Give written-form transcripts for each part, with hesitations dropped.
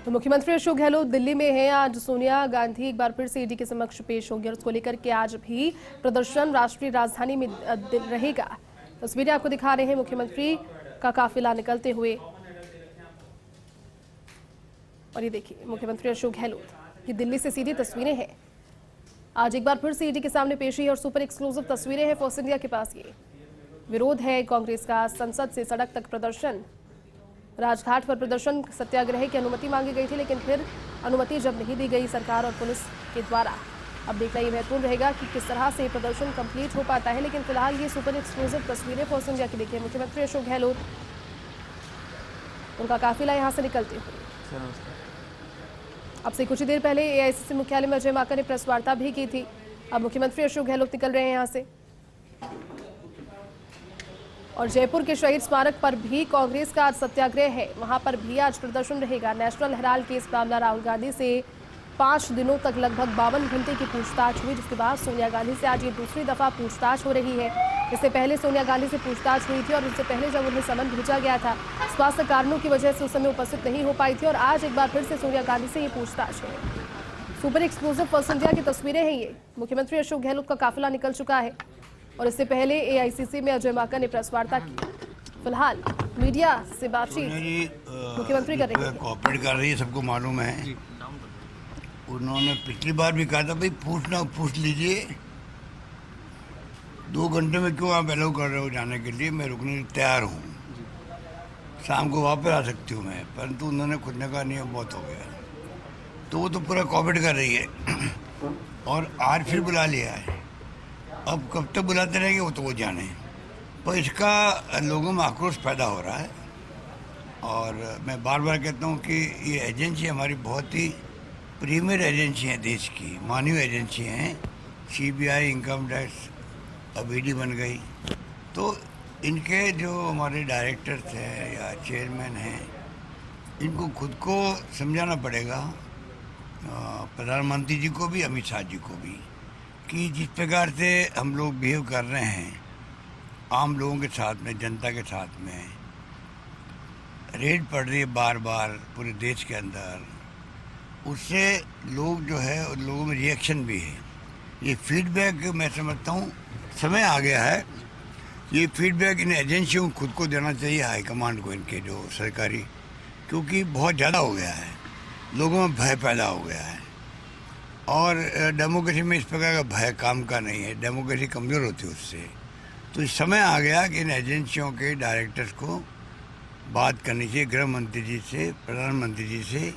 तो मुख्यमंत्री अशोक गहलोत दिल्ली में हैं। आज सोनिया गांधी एक बार फिर से ईडी के समक्ष पेश होंगी और उसको लेकर के आज भी प्रदर्शन राष्ट्रीय राजधानी में रहेगा। तस्वीरें आपको दिखा रहे हैं मुख्यमंत्री का काफिला निकलते हुए। और ये देखिए मुख्यमंत्री अशोक गहलोत की दिल्ली से सीधी तस्वीरें हैं। आज एक बार फिर से ईडी के सामने पेश हुई और सुपर एक्सक्लूसिव तस्वीरें हैं फॉर्स इंडिया के पास। ये विरोध है कांग्रेस का, संसद से सड़क तक प्रदर्शन, राजघाट पर प्रदर्शन सत्याग्रह की अनुमति मांगी गई थी, लेकिन फिर अनुमति जब नहीं दी गई सरकार और पुलिस के द्वारा। अब देखना ये महत्वपूर्ण रहेगा कि किस तरह से प्रदर्शन कंप्लीट हो पाता है। लेकिन फिलहाल ये सुपर एक्सक्लूसिव तस्वीरें फॉर्स इंडिया की देखिए। मुख्यमंत्री अशोक गहलोत, उनका काफिला यहाँ से निकलते हुए। अब से कुछ ही देर पहले एआईसीसी मुख्यालय में अजय माकन ने प्रेस वार्ता भी की थी। अब मुख्यमंत्री अशोक गहलोत निकल रहे हैं यहाँ से। और जयपुर के शहीद स्मारक पर भी कांग्रेस का आज सत्याग्रह है, वहां पर भी आज प्रदर्शन रहेगा। नेशनल हेराल्ड केस मामला राहुल गांधी से 5 दिनों तक लगभग 52 घंटे की पूछताछ हुई, जिसके बाद सोनिया गांधी से आज ये दूसरी दफा पूछताछ हो रही है। इससे पहले सोनिया गांधी से पूछताछ हुई थी और इससे पहले जब उन्हें समन भेजा गया था, स्वास्थ्य कारणों की वजह से उस समय उपस्थित नहीं हो पाई थी। और आज एक बार फिर से सोनिया गांधी से ये पूछताछ है। सुपर एक्सक्लूसिव फॉर्स इंडिया की तस्वीरें हैं ये। मुख्यमंत्री अशोक गहलोत का काफिला निकल चुका है और इससे पहले एआईसीसी में अजय माकन ने प्रेस वार्ता की। फिलहाल मीडिया से बातचीत मुख्यमंत्री कर रहे हैं। कोऑपरेट कर रही है, सबको मालूम है। उन्होंने पिछली बार भी कहा था भाई पूछ लीजिए, 2 घंटे में क्यों आप अलाउ कर रहे हो जाने के लिए, मैं रुकने तैयार हूँ, शाम को वापस आ सकती हूँ मैं। परंतु उन्होंने खुद ने कहा नहीं अब बहुत हो गया, तो वो तो पूरा कोऑपरेट कर रही है और आज फिर बुला लिया है। अब कब तक बुलाते रहेंगे वो तो वो जाने, पर इसका लोगों में आक्रोश पैदा हो रहा है। और मैं बार बार कहता हूँ कि ये एजेंसी हमारी बहुत ही प्रीमियर एजेंसी है, देश की मानवीय एजेंसी हैं। सीबीआई, इनकम टैक्स, अब ईडी बन गई, तो इनके जो हमारे डायरेक्टर्स हैं या चेयरमैन हैं, इनको खुद को समझाना पड़ेगा, प्रधानमंत्री जी को भी, अमित शाह जी को भी, कि जिस प्रकार से हम लोग बिहेव कर रहे हैं आम लोगों के साथ में, जनता के साथ में, रेड पड़ रही है बार बार पूरे देश के अंदर, उससे लोग जो है उन लोगों में रिएक्शन भी है। ये फीडबैक मैं समझता हूँ समय आ गया है, ये फीडबैक इन एजेंसियों को खुद को देना चाहिए, हाईकमांड को, इनके जो सरकारी, क्योंकि बहुत ज़्यादा हो गया है, लोगों में भय पैदा हो गया है। और डेमोक्रेसी में इस प्रकार का भय काम का नहीं है, डेमोक्रेसी कमज़ोर होती है उससे। तो इस समय आ गया कि इन एजेंसियों के डायरेक्टर्स को बात करनी चाहिए, गृह मंत्री जी से, प्रधानमंत्री जी से,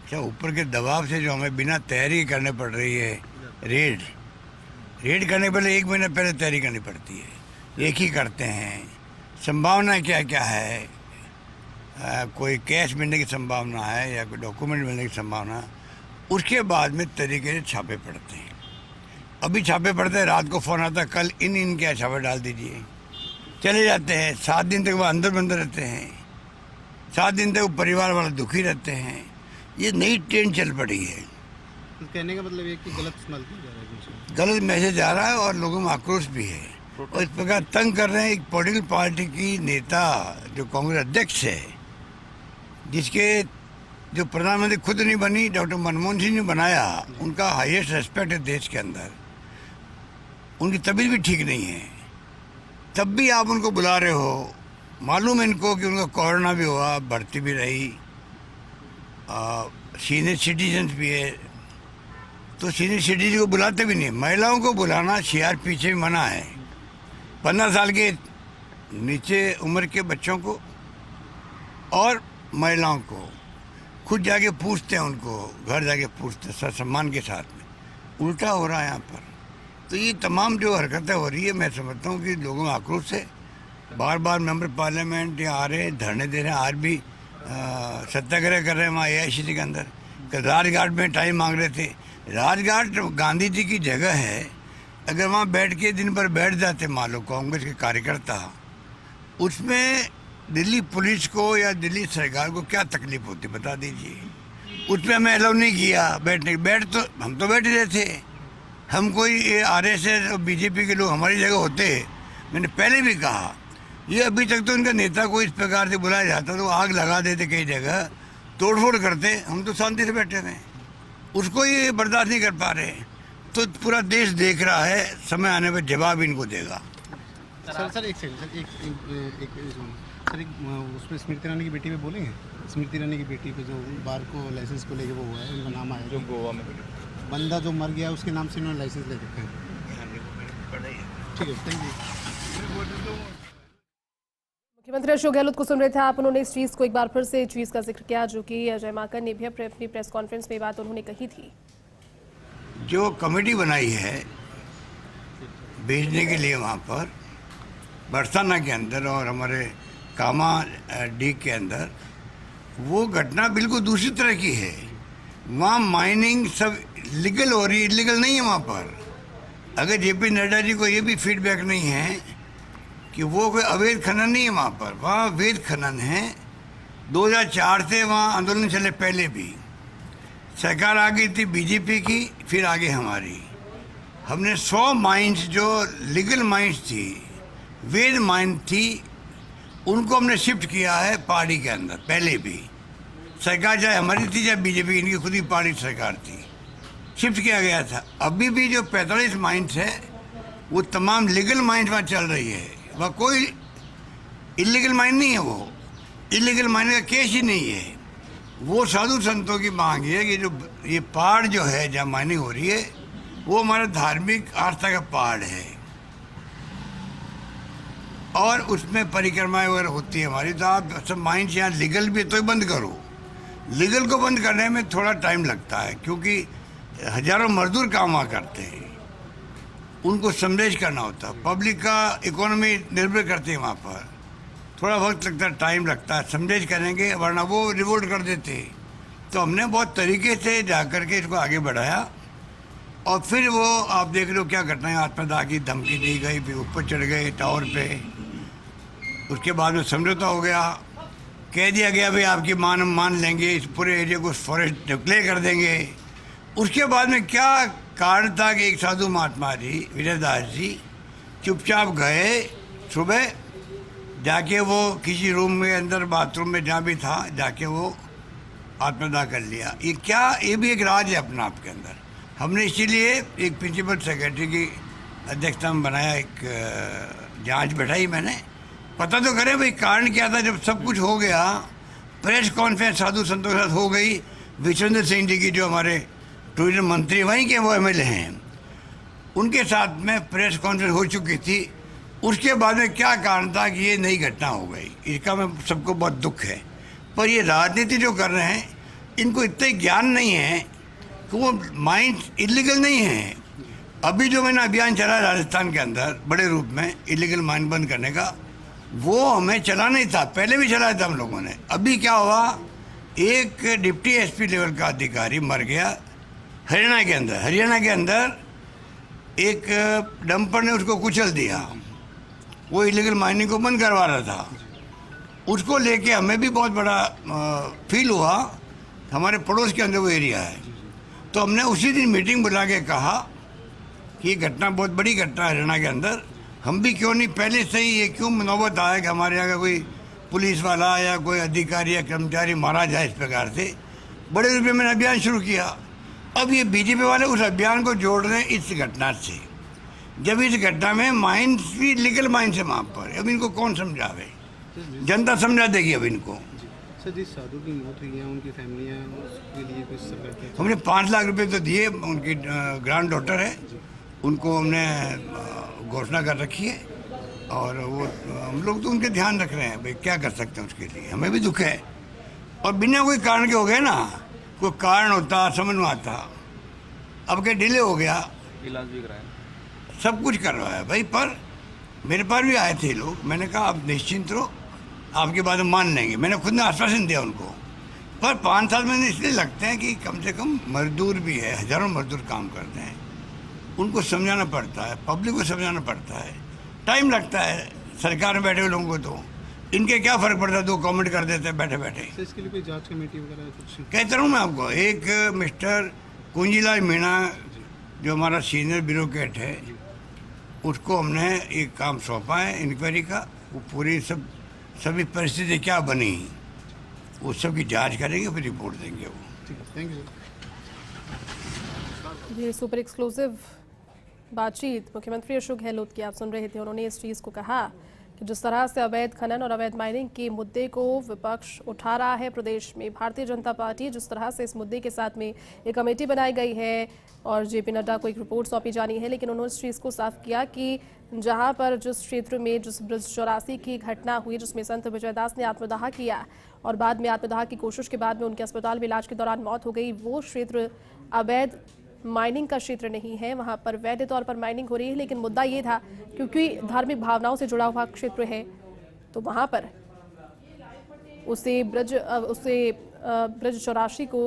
क्या ऊपर के दबाव से जो हमें बिना तैयारी करने पड़ रही है, रेड करने पहले 1 महीना पहले तैयारी करनी पड़ती है, एक ही करते हैं। संभावना क्या क्या है, कोई कैश मिलने की संभावना है या कोई डॉक्यूमेंट मिलने की संभावना, उसके बाद में तरीके से छापे पड़ते हैं। अभी छापे पड़ते हैं, रात को फ़ोन आता है कल इनके छापे डाल दीजिए, चले जाते हैं। 7 दिन तक वो अंदर बंद रहते हैं, 7 दिन तक वो परिवार वाले दुखी रहते हैं। ये नई ट्रेंड चल पड़ी है। तो कहने का मतलब ये कि गलत इस्तेमाल किया जा रहा है, गलत मैसेज आ रहा है और लोगों में आक्रोश भी है और इस प्रकार तंग कर रहे हैं। एक पॉलिटिकल पार्टी की नेता जो कांग्रेस अध्यक्ष है, जिसके जो प्रधानमंत्री खुद नहीं बनी, डॉक्टर मनमोहन सिंह ने बनाया, उनका हाईएस्ट रेस्पेक्ट है देश के अंदर, उनकी तबीयत भी ठीक नहीं है, तब भी आप उनको बुला रहे हो। मालूम है इनको कि उनका कोरोना भी हुआ, भर्ती भी रही, सीनियर सिटीजन भी है, तो सीनियर सिटीजन को बुलाते भी नहीं। महिलाओं को बुलाना सीआरपी से भी मना है। 15 साल के नीचे उम्र के बच्चों को और महिलाओं को खुद जाके पूछते हैं, उनको घर जाके पूछते हैं सम्मान के साथ में। उल्टा हो रहा है यहाँ पर। तो ये तमाम जो हरकतें हो रही है, मैं समझता हूँ कि लोगों में आक्रोश है। बार बार मेंबर पार्लियामेंट यहाँ आ रहे हैं, धरने दे रहे हैं, आज भी सत्याग्रह कर रहे हैं वहाँ एआईसीसी के अंदर। कल राजघाट में टाइम मांग रहे थे। राजघाट गांधी जी की जगह है, अगर वहाँ बैठ के दिन भर बैठ जाते मान लो कांग्रेस के कार्यकर्ता, उसमें दिल्ली पुलिस को या दिल्ली सरकार को क्या तकलीफ होती बता दीजिए। उसमें हमें अलाउ नहीं किया बैठने, तो हम तो बैठ रहे थे। हम कोई आरएसएस और बीजेपी के लोग हमारी जगह होते, मैंने पहले भी कहा, ये अभी तक तो इनका नेता को इस प्रकार से बुलाया जाता तो आग लगा देते कई जगह तोड़फोड़ करते, हम तो शांति से बैठे थे। उसको ये बर्दाश्त नहीं कर पा रहे, तो पूरा देश देख रहा है, समय आने पर जवाब इनको देगा। सर एक सेकंड सर, सर एक उसमें स्मृति ईरानी की बेटी पे बोलेंगे। स्मृति ईरानी की बेटी पे जो बार को लाइसेंस को लेके वो हुआ है, उनका नाम आया जो गोवा में बंदा जो मर गया उसके नाम से उन्होंने लाइसेंस ले रखे हैं। ठीक है, थैंक यू। मुख्यमंत्री अशोक गहलोत को सुन रहे थे आप। उन्होंने इस चीज़ को एक बार फिर से चीज़ का जिक्र किया जो कि अजय माकन ने भी अपनी प्रेस कॉन्फ्रेंस में बात उन्होंने कही थी। जो कमेटी बनाई है भेजने के लिए वहाँ पर बरसाना के अंदर और हमारे कामा डी के अंदर, वो घटना बिल्कुल दूसरी तरह की है। वहाँ माइनिंग सब लीगल हो रही है, इलीगल नहीं है वहाँ पर। अगर जेपी नड्डा जी को ये भी फीडबैक नहीं है कि वो कोई अवैध खनन नहीं है वहाँ पर, वहाँ अवैध खनन है। 2004 से वहाँ आंदोलन चले, पहले भी सरकार आ गई थी बीजेपी की, फिर आगे हमारी। हमने 100 माइंस जो लीगल माइंस थी, वैध माइन थी, उनको हमने शिफ्ट किया है पहाड़ी के अंदर। पहले भी सरकार चाहे हमारी थी चाहे बीजेपी, इनकी खुद ही पहाड़ी सरकार थी, शिफ्ट किया गया था। अभी भी जो 45 माइंस है वो तमाम लीगल माइंस वहाँ चल रही है, वह कोई इलीगल माइन नहीं है। वो इलीगल माइन का केस ही नहीं है। वो साधु संतों की मांग है कि जो ये पहाड़ जो है जहाँ माइनिंग हो रही है, वो हमारा धार्मिक आस्था का पहाड़ है और उसमें परिक्रमाएं वगैरह होती है हमारी। तो आप सब माइंस यहाँ लीगल भी है तो ही बंद करो। लीगल को बंद करने में थोड़ा टाइम लगता है, क्योंकि हजारों मजदूर काम वहाँ करते हैं, उनको समझ करना होता है। पब्लिक का इकोनॉमी निर्भर करते हैं वहाँ पर, थोड़ा वक्त लगता है, टाइम लगता है। समझ करेंगे, वरना वो रिवोल्ट कर देते। तो हमने बहुत तरीके से जा कर के इसको आगे बढ़ाया और फिर वो आप देख रहे हो क्या घटनाएं, आत्मदाह की धमकी दी गई, फिर ऊपर चढ़ गए टावर पे। उसके बाद में समझौता हो गया, कह दिया गया भाई आपकी मान लेंगे, इस पूरे एरिया को फॉरेस्ट डिक्लेयर कर देंगे। उसके बाद में क्या कारण था कि एक साधु महात्मा जी विजयदास जी चुपचाप गए, सुबह जाके वो किसी रूम के अंदर बाथरूम में जहाँ भी था जाके वो आत्मदाह कर लिया। ये क्या, ये भी एक राज है अपना आप के अंदर। हमने इसीलिए एक प्रिंसिपल सेक्रेटरी की अध्यक्षता में बनाया, एक जांच बैठाई मैंने, पता तो करें भाई कारण क्या था। जब सब कुछ हो गया, प्रेस कॉन्फ्रेंस साधु संतों के साथ हो गई। विश्वेंद्र सिंह जी की जो हमारे टूरिज्म मंत्री वहीं के वो एमएलए हैं, उनके साथ में प्रेस कॉन्फ्रेंस हो चुकी थी। उसके बाद में क्या कारण था कि ये नई घटना हो गई, इसका मैं सबको बहुत दुख है। पर ये राजनीति जो कर रहे हैं, इनको इतने ज्ञान नहीं है कि वो माइंड इलीगल नहीं है। अभी जो मैंने अभियान चला राजस्थान के अंदर बड़े रूप में इलीगल माइन बंद करने का, वो हमें चला नहीं था, पहले भी चलाया था हम लोगों ने। अभी क्या हुआ, एक डिप्टी एसपी लेवल का अधिकारी मर गया हरियाणा के अंदर। हरियाणा के अंदर एक डंपर ने उसको कुचल दिया, वो इलीगल माइनिंग को बंद करवा रहा था। उसको लेके हमें भी बहुत बड़ा फील हुआ, हमारे पड़ोस के अंदर वो एरिया है। तो हमने उसी दिन मीटिंग बुला के कहा कि ये घटना बहुत बड़ी घटना है हरियाणा के अंदर, हम भी क्यों नहीं पहले से ही, ये क्यों नौबत आया कि हमारे यहाँ का कोई पुलिस वाला या कोई अधिकारी या कर्मचारी मारा जाए। इस प्रकार से बड़े रूप में मैंने अभियान शुरू किया। अब ये बीजेपी वाले उस अभियान को जोड़ रहे हैं इस घटना से। जब इस घटना में माइंस भी लीगल माइंस है वहाँ पर, अब इनको कौन समझावे, जनता समझा देगी अब इनको। सर जिस साधु की मौत हुई है, उनकी फैमिलियाँ उसके लिए कुछ सरकार, हमने 5 लाख रुपए तो दिए, उनकी ग्रैंड डॉटर है, उनको हमने घोषणा कर रखी है और वो हम लोग तो उनके ध्यान रख रहे हैं भाई क्या कर सकते हैं उसके लिए। हमें भी दुख है, और बिना कोई कारण के हो गए ना, कोई कारण होता समझ में आता। अब क्या डिले हो गया, इलाज भी कराया, सब कुछ करवाया भाई। पर मेरे पास भी आए थे लोग, मैंने कहा आप निश्चिंत रहो, आपकी बात मान लेंगे। मैंने खुद ने आश्वासन दिया उनको। पर 5 साल में इसलिए लगते हैं कि कम से कम मजदूर भी है, हजारों मजदूर काम करते हैं, उनको समझाना पड़ता है, पब्लिक को समझाना पड़ता है, टाइम लगता है। सरकार में बैठे हुए लोगों को तो इनके क्या फ़र्क पड़ता है, 2 कमेंट कर देते हैं बैठे बैठे। सर इसके लिए कोई जांच कमेटी वगैरह कुछ? कहता हूँ मैं आपको, एक मिस्टर कुंजीलाल मीणा जो हमारा सीनियर ब्यूरोक्रेट है, उसको हमने एक काम सौंपा है इंक्वायरी का। वो पूरी सभी परिस्थिति क्या बनी उस सब की जांच करेंगे, फिर रिपोर्ट देंगे वो। ठीक है, थैंक यू सर। ये सुपर एक्सक्लूसिव बातचीत मुख्यमंत्री अशोक गहलोत की आप सुन रहे थे। उन्होंने इस चीज़ को कहा कि जिस तरह से अवैध खनन और अवैध माइनिंग के मुद्दे को विपक्ष उठा रहा है प्रदेश में, भारतीय जनता पार्टी जिस तरह से इस मुद्दे के साथ में एक कमेटी बनाई गई है और जेपी नड्डा को एक रिपोर्ट सौंपी जानी है, लेकिन उन्होंने इस चीज़ को साफ किया कि जहां पर जिस क्षेत्र में जिस ब्रिज 84 की घटना हुई जिसमें संत विजयदास ने आत्मदाह किया और बाद में आत्मदाह की कोशिश के बाद में उनके अस्पताल में इलाज के दौरान मौत हो गई, वो क्षेत्र अवैध माइनिंग का क्षेत्र नहीं है, वहां पर वैध तौर पर माइनिंग हो रही है। लेकिन मुद्दा ये था क्योंकि धार्मिक भावनाओं से जुड़ा हुआ क्षेत्र है तो वहां पर उसे ब्रिज 84 को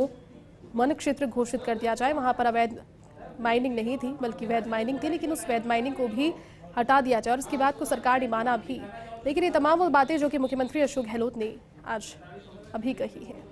वन क्षेत्र घोषित कर दिया जाए। वहां पर अवैध माइनिंग नहीं थी बल्कि वैध माइनिंग थी, लेकिन उस वैध माइनिंग को भी हटा दिया जाए और इसकी बात को सरकार ने माना भी। लेकिन ये तमाम वो बातें जो कि मुख्यमंत्री अशोक गहलोत ने आज अभी कही है।